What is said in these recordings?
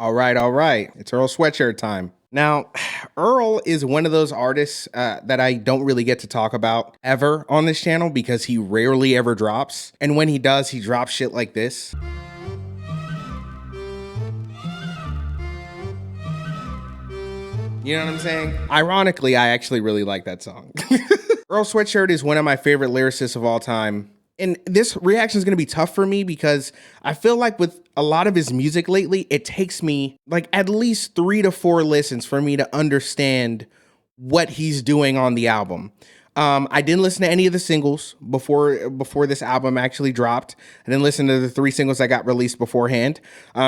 All right. It's Earl Sweatshirt time. Now, Earl is one of those artists that I don't really get to talk about ever on this channel because he rarely ever drops. And when he does, he drops shit like this. You know what I'm saying? Ironically, I actually really like that song. Earl Sweatshirt is one of my favorite lyricists of all time. And this reaction is going to be tough for me because I feel like with a lot of his music lately, it takes me like at least 3 to 4 listens for me to understand what he's doing on the album. I didn't listen to any of the singles before this album actually dropped. I didn't listen to the 3 singles that got released beforehand.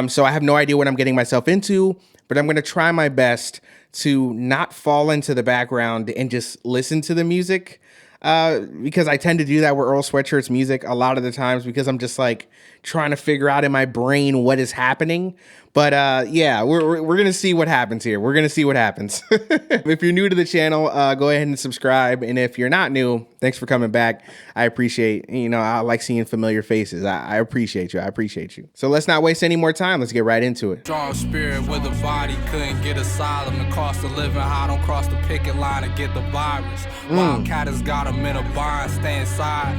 So I have no idea what I'm getting myself into, but I'm going to try my best to not fall into the background and just listen to the music. Because I tend to do that with Earl Sweatshirt's music a lot of the times because I'm just like trying to figure out in my brain what is happening. But yeah, we're going to see what happens here. We're going to see what happens. If you're new to the channel, go ahead and subscribe. And if you're not new, thanks for coming back. I appreciate, I like seeing familiar faces. I appreciate you. I appreciate you. So let's not waste any more time. Let's get right into it. Strong spirit with a body couldn't get asylum. The cost of living high, don't cross the picket line to get the virus. Wildcat has got him in a bind, stay inside.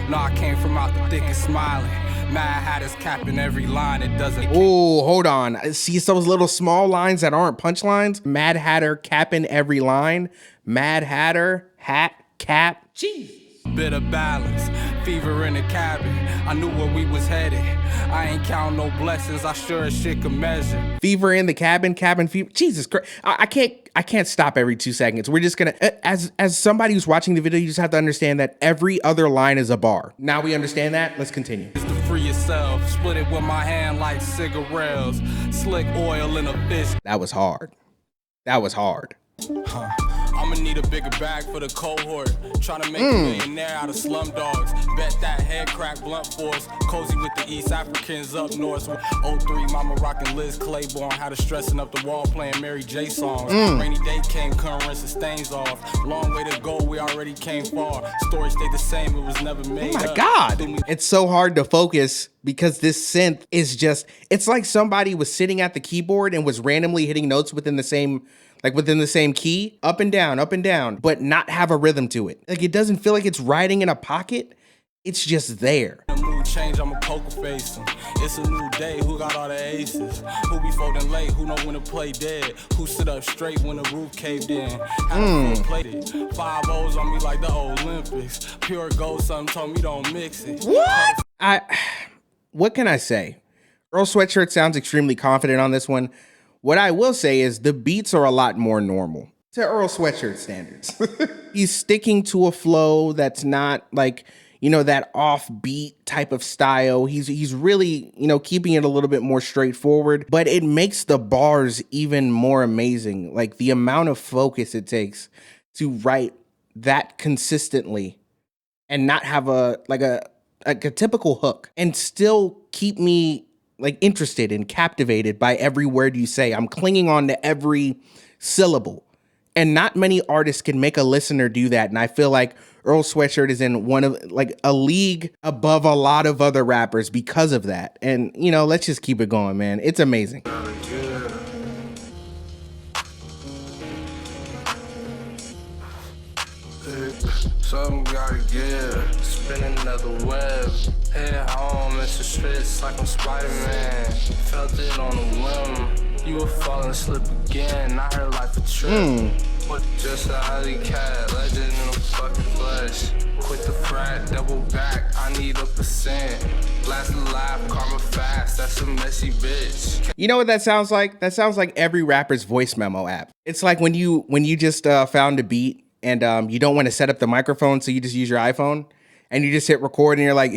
No, I came from out the thick and smiling. Mad Hatter's capping every line, it doesn't. Oh, hold on. See those little small lines that aren't punchlines? Mad Hatter capping every line. Mad Hatter, hat, cap. Jeez. Bit of balance, fever in the cabin. I knew where we was headed. I ain't count no blessings, I sure as shit can measure. Fever in the cabin fever. Jesus Christ. I can't stop every 2 seconds. We're just gonna, as somebody who's watching the video, you just have to understand that every other line is a bar. Now we understand that, let's continue. It's to free yourself, split it with my hand like cigarettes. Slick oil in a fish. That was hard. That was hard. I'ma need a bigger bag for the cohort. Trying to make a millionaire out of slum dogs. Bet that head crack blunt force. Cozy with the East Africans up north. 03, mama rocking Liz Claiborne. Had her stressing up the wall playing Mary J songs. Rainy day came, couldn't rinse the stains off. Long way to go, we already came far. Story stayed the same, it was never made up. Oh my God. It's so hard to focus because this synth is just, it's like somebody was sitting at the keyboard and was randomly hitting notes within the same key, up and down, but not have a rhythm to it. Like it doesn't feel like it's riding in a pocket. It's just there. The mood change, I'm a poker face. It's a new day, who got all the aces? Who be folding late, who know when to play dead? Who sit up straight when the roof caved in? How the played it? 5 O's on me like the Olympics. Pure gold, something told me don't mix it. What can I say? Earl Sweatshirt sounds extremely confident on this one. What I will say is the beats are a lot more normal to Earl Sweatshirt standards. He's sticking to a flow that's not like, that offbeat type of style. He's really, keeping it a little bit more straightforward, but it makes the bars even more amazing. Like the amount of focus it takes to write that consistently and not have a typical hook and still keep me like interested and captivated by every word you say. I'm clinging on to every syllable. And not many artists can make a listener do that. And I feel like Earl Sweatshirt is in one of like a league above a lot of other rappers because of that. And let's just keep it going, man. It's amazing. Something gotta give, spin another web. Head home, it's a stretch like I'm Spider-Man. Felt it on a whim, you were falling asleep again. I heard life a trip, just a alley cat, legend in the fucking flesh. Quit the frat, double back, I need a percent. Last alive, karma fast, that's a messy bitch. You know what that sounds like? That sounds like every rapper's voice memo app. It's like when you just found a beat and you don't want to set up the microphone, so you just use your iPhone and you just hit record and you're like,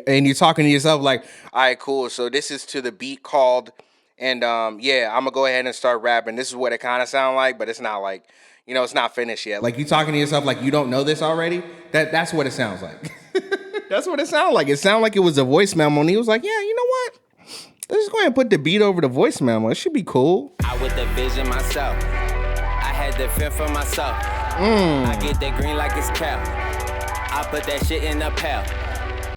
and you're talking to yourself like, all right, cool. So this is to the beat called, and yeah, I'm gonna go ahead and start rapping. This is what it kind of sound like, but it's not like, it's not finished yet. Like you talking to yourself like you don't know this already. That's what it sounds like. That's what it sounded like. It sounded like it was a voice memo, and he was like, yeah, you know what? Let's just go ahead and put the beat over the voice memo. It should be cool. I with the vision myself. I had the feel for myself. I get that green like it's cow. I put that shit in the pail.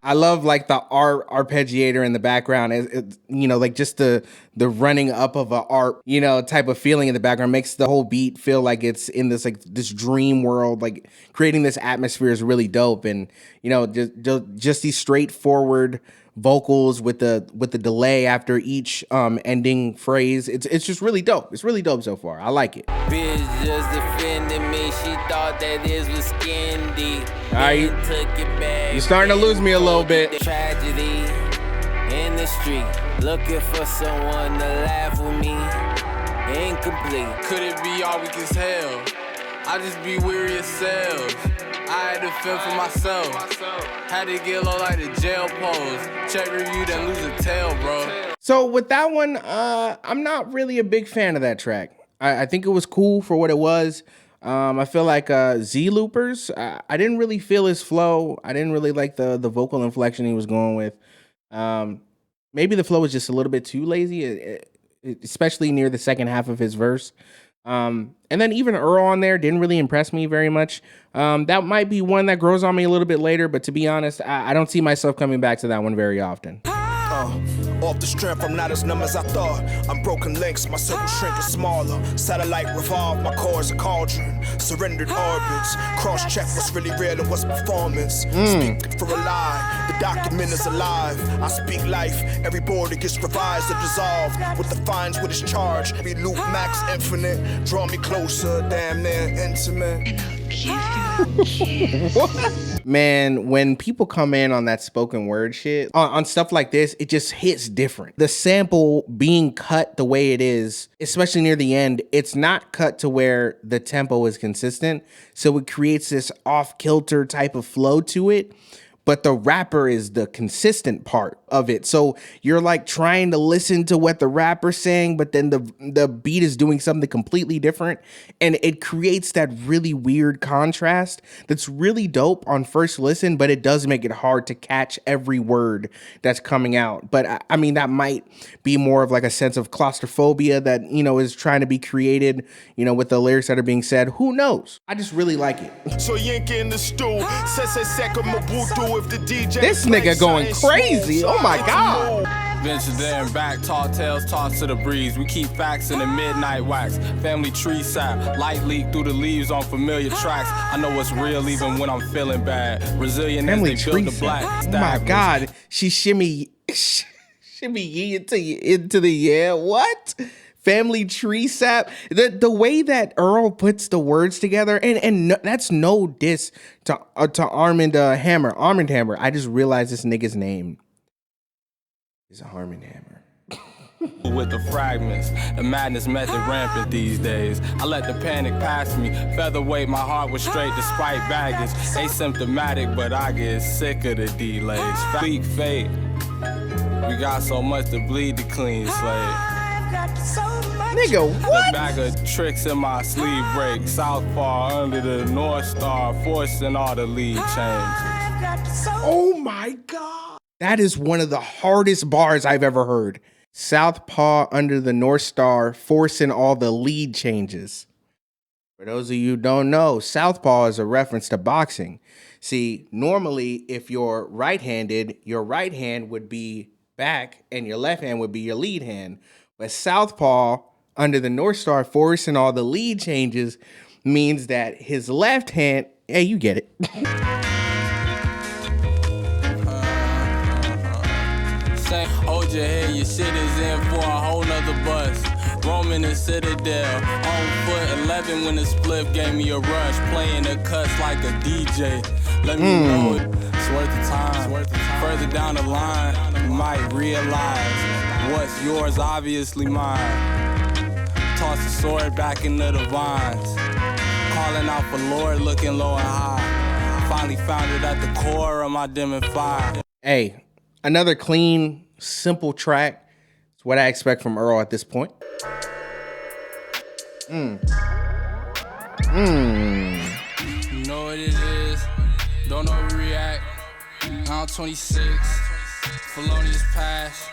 I love like the arpeggiator in the background. You know, like just the running up of a arp, you know, type of feeling in the background makes the whole beat feel like it's in this like this dream world. Like creating this atmosphere is really dope. And you know, just these straightforward vocals with the delay after each ending phrase. It's just really dope. It's really dope so far. I like it. Bitch just defended me. She thought that this was skin deep. All right, you're starting to lose me a little bit. Tragedy in the street, looking for someone to laugh with me. Incomplete. Could it be all weak as hell? I just be weary of selves. I had to fend for myself. Had to get low like the jail pose. Check review, then lose a tail, bro. So with that one, I'm not really a big fan of that track. I think it was cool for what it was. I feel like Zelooperz, I didn't really feel his flow. I didn't really like the vocal inflection he was going with. Maybe the flow was just a little bit too lazy, especially near the second half of his verse. And then even Earl on there didn't really impress me very much. That might be one that grows on me a little bit later, but to be honest, I don't see myself coming back to that one very often. Off the strength, I'm not as numb as I thought. I'm broken links, my circle shrinking smaller. Satellite revolve, my core is a cauldron. Surrendered orbits, cross-check what's really real and what's performance. Speak for a lie, the document is alive. I speak life, every border gets revised or dissolved. With the fines, with its charge, every loop max infinite. Draw me closer, damn near intimate. Man, when people come in on that spoken word shit, on stuff like this, it just hits different. The sample being cut the way it is, especially near the end, it's not cut to where the tempo is consistent. So it creates this off-kilter type of flow to it. But the rapper is the consistent part of it. So you're like trying to listen to what the rapper's saying, but then the beat is doing something completely different. And it creates that really weird contrast that's really dope on first listen, but it does make it hard to catch every word that's coming out. But I mean, that might be more of like a sense of claustrophobia that, you know, is trying to be created, you know, with the lyrics that are being said. Who knows? I just really like it. So yank in the stool, if the DJ this nigga going crazy. Oh my God. Venture there and back, tall tales tossed to the breeze. We keep facts in the midnight wax. Family tree sap, light leak through the leaves on familiar tracks. I know what's real even when I'm feeling bad. Resilient Family as they tree build the black. sap. Oh my God. She shimmy ye into the yeah. What? Family tree sap. The way that Earl puts the words together, and that's no diss to Armand Hammer. Armand Hammer. I just realized this nigga's name is Armand Hammer. With the fragments, the madness method rampant these days. I let the panic pass me. Featherweight, my heart was straight despite baggage. Asymptomatic, but I get sick of the delays. Bleak fate. We got so much to bleed to clean slate. Nigga, what? The bag of tricks in my sleeve break. Southpaw under the North Star, forcing all the lead changes. Oh my God. That is one of the hardest bars I've ever heard. Southpaw under the North Star, forcing all the lead changes. For those of you who don't know, Southpaw is a reference to boxing. See, normally if you're right-handed, your right hand would be back and your left hand would be your lead hand. But Southpaw under the North Star, forcing all the lead changes means that his left hand, hey, you get it. Hold your head, your shit is in for a whole nother bus. Roaming the Citadel, on foot 11 when the split gave me a rush. Playing the cuts like a DJ. Let me know it's worth the time. Further down the line, you might realize what's yours, obviously mine. Toss the sword back into the vines. Calling out for Lord, looking low and high. Finally found it at the core of my dimming fire. Hey, another clean, simple track. It's what I expect from Earl at this point. You know what it is. Don't overreact. I'm 26. Felonious pass.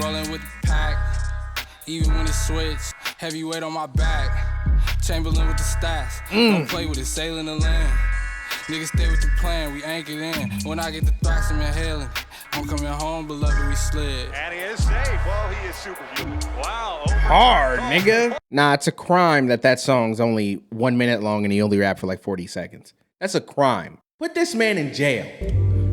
Rolling with the pack. Even when it's switched. Heavyweight on my back. Chamberlain with the stats. Don't play with it. Sailing the land. Niggas stay with the plan, we anchored in. When I get the thrax, I'm inhaling. I'm coming home, beloved, we slid. And he is safe. Well, he is superhuman. Wow. Hard, nigga. Nah, it's a crime that song's only 1 minute long and he only rapped for like 40 seconds. That's a crime. Put this man in jail.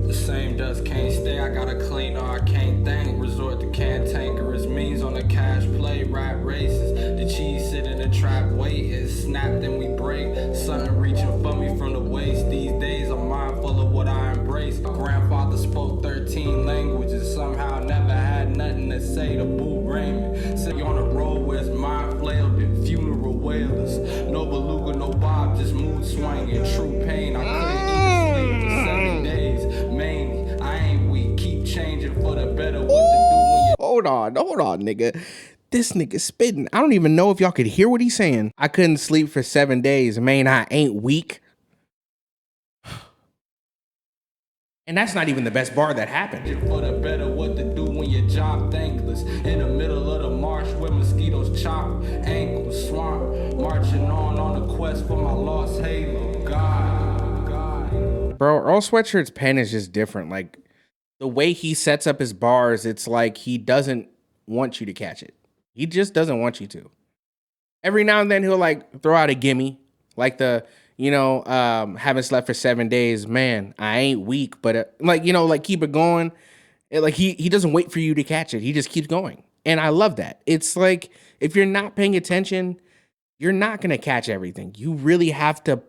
The same dust can't stay, I gotta clean or I can't think. Resort to cantankerous means on the cash play, rap races. The cheese sit in the trap, wait, it snap, then we break. Something reaching for me from the waist. These days I'm mindful of what I embrace. My grandfather spoke 13 languages, somehow never had nothing to say to Boo Raymond. Sitting on the road where his mind flailed in funeral wailers. No beluga, no bob, just mood swinging, true pain. I couldn't even sleep for 7 days. Mainly, I ain't weak, keep changing for the better. What to do when you Hold on, nigga. This nigga spitting. I don't even know if y'all could hear what he's saying. I couldn't sleep for 7 days. Man, I ain't weak. And that's not even the best bar that happened. for the better, what to do when your job thankless. In the middle of the marsh where mosquitoes chop ankles, swamp, marching on a quest for my lost halo. God. Bro, Earl Sweatshirt's pen is just different. Like, the way he sets up his bars, it's like he doesn't want you to catch it. He just doesn't want you to. Every now and then he'll like throw out a gimme, like the, haven't slept for 7 days. Man, I ain't weak, but like keep it going. Like he doesn't wait for you to catch it. He just keeps going. And I love that. It's like, if you're not paying attention, you're not going to catch everything. You really have to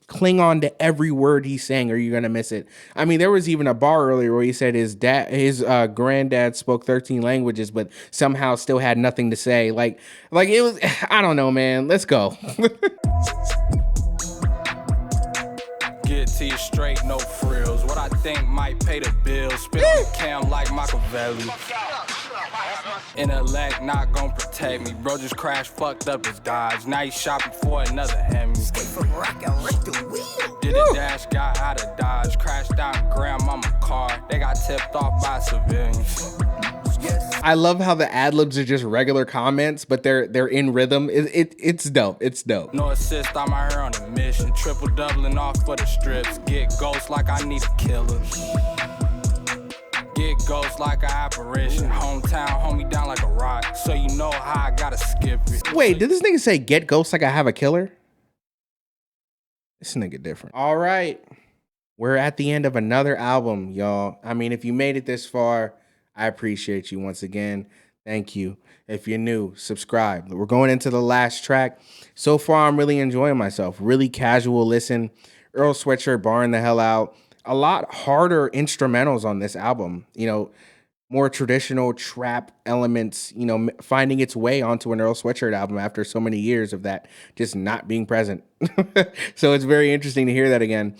cling on to every word he's saying or you're going to miss it. I mean, there was even a bar earlier where he said his granddad spoke 13 languages, but somehow still had nothing to say. Like it was, I don't know, man. Let's go. Get to you straight, no frills. What I think might pay the bills. Spit on the cam like Machiavelli. Intellect not gon' protect me. Bro just crashed, fucked up his Dodge. Now he's shopping for another Hemi. Did a dash, got out of Dodge. Crashed out grandmama's car. They got tipped off by civilians. I love how the ad-libs are just regular comments, but they're in rhythm. It's dope. It's dope. No assist, I'm out here on a mission. Triple doubling off for the strips. Get ghosts like I need a killer. Get ghosts like an apparition. Hometown, hold me down like a rock. So you know how I gotta skip it. Wait, did this nigga say get ghosts like I have a killer? This nigga different. All right. We're at the end of another album, y'all. I mean, if you made it this far, I appreciate you once again. Thank you. If you're new, subscribe. We're going into the last track. So far, I'm really enjoying myself. Really casual listen. Earl Sweatshirt barring the hell out. A lot harder instrumentals on this album. More traditional trap elements, finding its way onto an Earl Sweatshirt album after so many years of that just not being present. So it's very interesting to hear that again.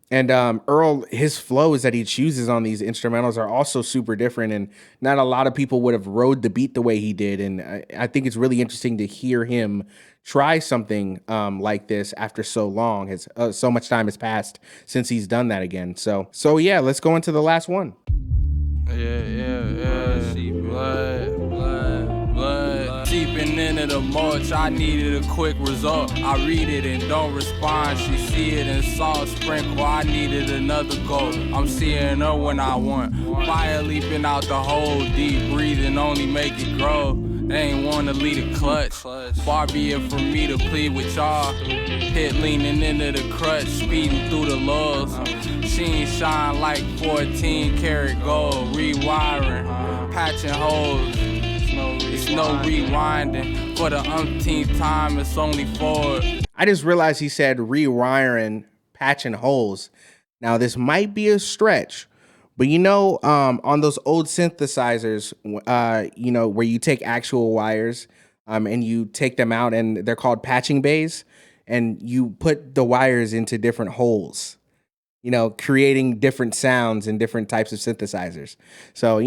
And Earl, his flows that he chooses on these instrumentals are also super different, and not a lot of people would have rode the beat the way he did. And I think it's really interesting to hear him try something like this after so long. So much time has passed since he's done that again. So yeah, let's go into the last one. Yeah. See blood. Seeping into the mulch, I needed a quick result. I read it and don't respond. She see it and salt sprinkle. I needed another goal. I'm seeing her when I want. Fire leaping out the hole, deep breathing only make it grow. They ain't wanna lead a clutch. Far be it from me to plead with y'all. Hit leaning into the crutch, speeding through the lulls. She ain't shine like 14 karat gold. Rewiring, patching holes. It's no rewinding. For the umpteenth time, it's only forward. I just realized he said rewiring, patching holes. Now, this might be a stretch, but on those old synthesizers, where you take actual wires and you take them out, and they're called patching bays, and you put the wires into different holes, creating different sounds and different types of synthesizers. So,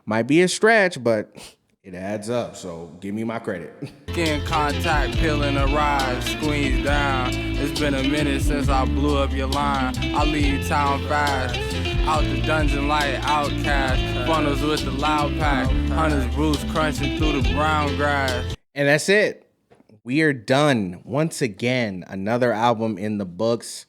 might be a stretch, but it adds up, so give me my credit. Skin contact, peeling a rise, squeeze down. It's been a minute since I blew up your line. I leave town fast, out the dungeon like outcast. Funnels with the loud pack, hunters Bruce crunching through the brown grass. And that's it. We are done. Once again, another album in the books.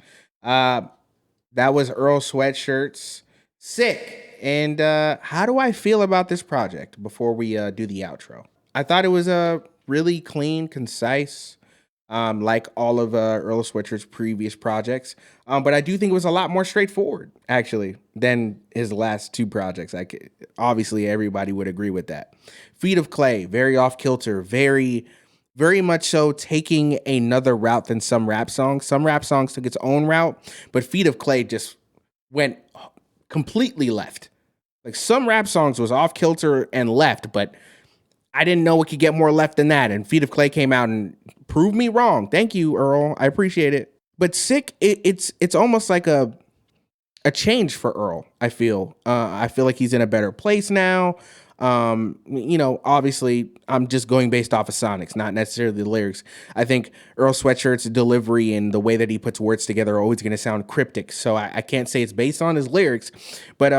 That was Earl Sweatshirt's Sick. And how do I feel about this project before we do the outro? I thought it was really clean, concise, like all of Earl Sweatshirt's previous projects. But I do think it was a lot more straightforward, actually, than his last two projects. Obviously, everybody would agree with that. Feet of Clay, very off kilter, very much so taking another route than some rap songs. Some rap songs took its own route, but Feet of Clay just went completely left. Like some rap songs was off kilter and left, but I didn't know it could get more left than that. And Feet of Clay came out and proved me wrong. Thank you, Earl. I appreciate it. But Sick, it's almost like a change for Earl. I feel like he's in a better place now. Obviously I'm just going based off of Sonics, not necessarily the lyrics. I think Earl Sweatshirt's delivery and the way that he puts words together are always going to sound cryptic. So I can't say it's based on his lyrics, but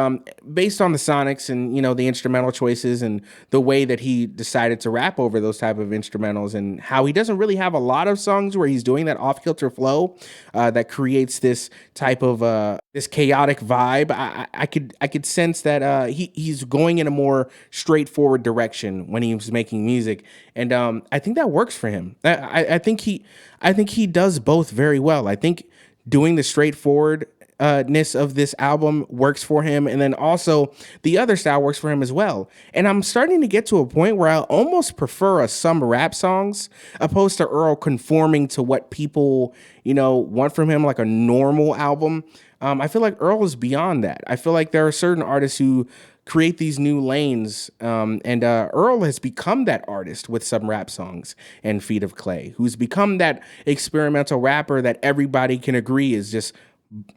based on the Sonics and, the instrumental choices and the way that he decided to rap over those type of instrumentals and how he doesn't really have a lot of songs where he's doing that off kilter flow that creates this type of this chaotic vibe. I could sense that he's going in a more straightforward direction when he was making music, and I think that works for him. I think he does both very well. I think doing the straightforwardness of this album works for him, and then also the other style works for him as well. And I'm starting to get to a point where I almost prefer some rap songs opposed to Earl conforming to what people want from him, like a normal album. I feel like Earl is beyond that. I feel like there are certain artists who create these new lanes, and Earl has become that artist with some rap songs and Feet of Clay, who's become that experimental rapper that everybody can agree is just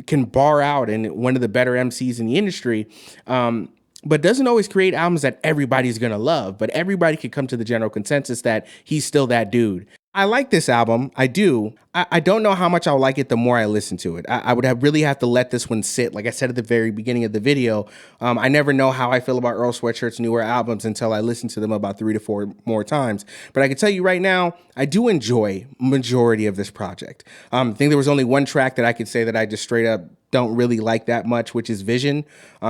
can bar out and one of the better MCs in the industry. But doesn't always create albums that everybody's gonna love, but everybody can come to the general consensus that he's still that dude. I like this album. I do. I don't know how much I'll like it the more I listen to it. I would really have to let this one sit. Like I said at the very beginning of the video, I never know how I feel about Earl Sweatshirt's newer albums until I listen to them about 3 to 4 more times. But I can tell you right now, I do enjoy majority of this project. I think there was only one track that I could say that I just straight up don't really like that much, which is Vision,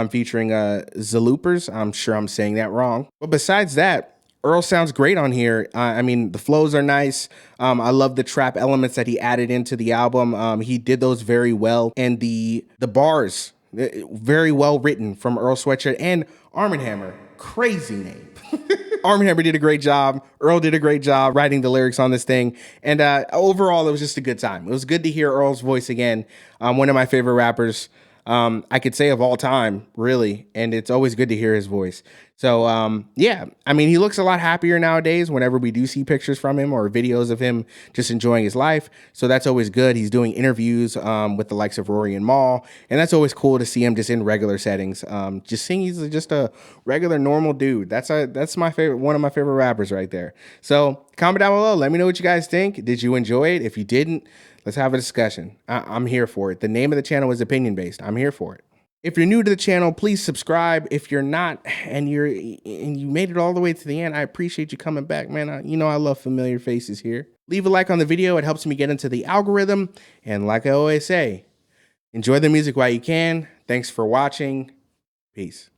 featuring Zelooperz. I'm sure I'm saying that wrong. But besides that, Earl sounds great on here. The flows are nice. I love the trap elements that he added into the album. He did those very well. And the bars, very well written from Earl Sweatshirt and Armand. Crazy name. Armand did a great job. Earl did a great job writing the lyrics on this thing. And overall, it was just a good time. It was good to hear Earl's voice again. One of my favorite rappers, I could say of all time, really. And it's always good to hear his voice. So, he looks a lot happier nowadays whenever we do see pictures from him or videos of him just enjoying his life. So that's always good. He's doing interviews with the likes of Rory and Mal. And that's always cool to see him just in regular settings. Just seeing he's just a regular, normal dude. That's my favorite, one of my favorite rappers right there. So comment down below. Let me know what you guys think. Did you enjoy it? If you didn't, let's have a discussion. I'm here for it. The name of the channel is opinion based. I'm here for it. If you're new to the channel, please subscribe. If you're not and you made it all the way to the end, I appreciate you coming back, man. I love familiar faces here. Leave a like on the video. It helps me get into the algorithm. And like I always say, enjoy the music while you can. Thanks for watching. Peace.